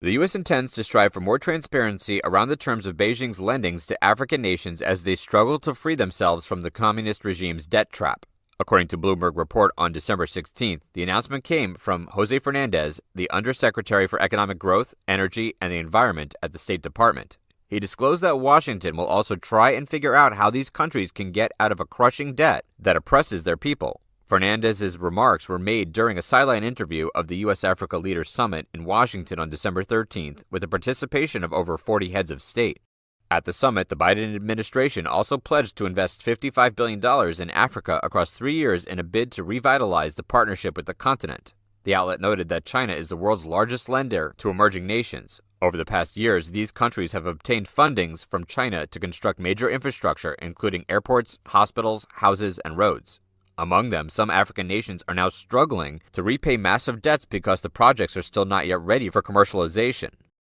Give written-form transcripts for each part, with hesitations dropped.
The U.S. intends to strive for more transparency around the terms of Beijing's lendings to African nations as they struggle to free themselves from the communist regime's debt trap. According to Bloomberg Report on December 16th, the announcement came from Jose Fernandez, the Undersecretary for Economic Growth, Energy, and the Environment at the State Department. He disclosed that Washington will also try and figure out how these countries can get out of a crushing debt that oppresses their people. Fernandez's remarks were made during a sideline interview of the U.S.-Africa Leaders Summit in Washington on December 13th with the participation of over 40 heads of state. At the summit, the Biden administration also pledged to invest $55 billion in Africa across 3 years in a bid to revitalize the partnership with the continent. The outlet noted that China is the world's largest lender to emerging nations. Over the past years, these countries have obtained fundings from China to construct major infrastructure, including airports, hospitals, houses, and roads. Among them, some African nations are now struggling to repay massive debts because the projects are still not yet ready for commercialization.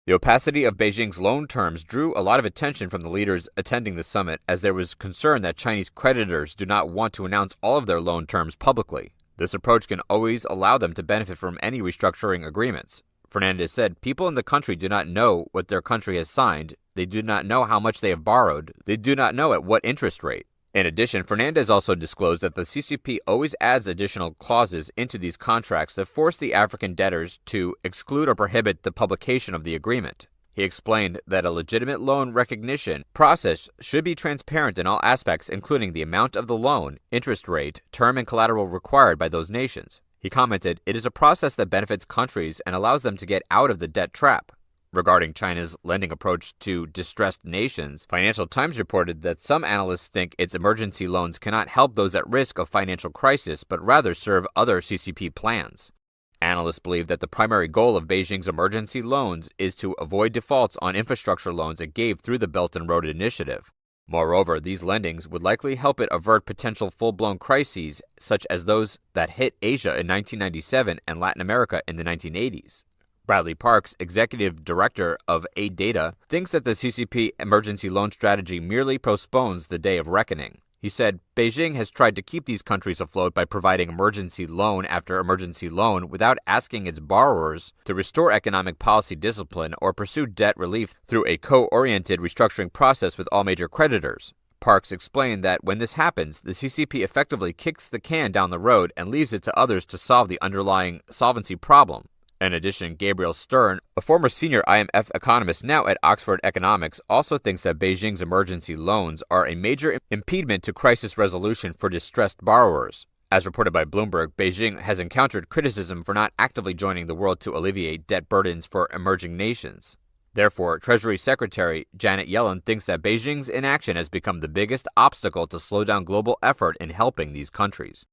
The opacity of Beijing's loan terms drew a lot of attention from the leaders attending the summit, as there was concern that Chinese creditors do not want to announce all of their loan terms publicly. This approach can always allow them to benefit from any restructuring agreements. Fernandez said people in the country do not know what their country has signed, they do not know how much they have borrowed, they do not know at what interest rate. In addition, Fernandez also disclosed that the CCP always adds additional clauses into these contracts that force the African debtors to exclude or prohibit the publication of the agreement. He explained that a legitimate loan recognition process should be transparent in all aspects, including the amount of the loan, interest rate, term, and collateral required by those nations. He commented, "It is a process that benefits countries and allows them to get out of the debt trap." Regarding China's lending approach to distressed nations, Financial Times reported that some analysts think its emergency loans cannot help those at risk of financial crisis, but rather serve other CCP plans. Analysts believe that the primary goal of Beijing's emergency loans is to avoid defaults on infrastructure loans it gave through the Belt and Road Initiative. Moreover, these lendings would likely help it avert potential full-blown crises, such as those that hit Asia in 1997 and Latin America in the 1980s. Bradley Parks, executive director of Aid Data, thinks that the CCP emergency loan strategy merely postpones the day of reckoning. He said, Beijing has tried to keep these countries afloat by providing emergency loan after emergency loan without asking its borrowers to restore economic policy discipline or pursue debt relief through a co-oriented restructuring process with all major creditors. Parks explained that when this happens, the CCP effectively kicks the can down the road and leaves it to others to solve the underlying solvency problem. In addition, Gabriel Stern, a former senior IMF economist now at Oxford Economics, also thinks that Beijing's emergency loans are a major impediment to crisis resolution for distressed borrowers. As reported by Bloomberg, Beijing has encountered criticism for not actively joining the world to alleviate debt burdens for emerging nations. Therefore, Treasury Secretary Janet Yellen thinks that Beijing's inaction has become the biggest obstacle to slow down global effort in helping these countries.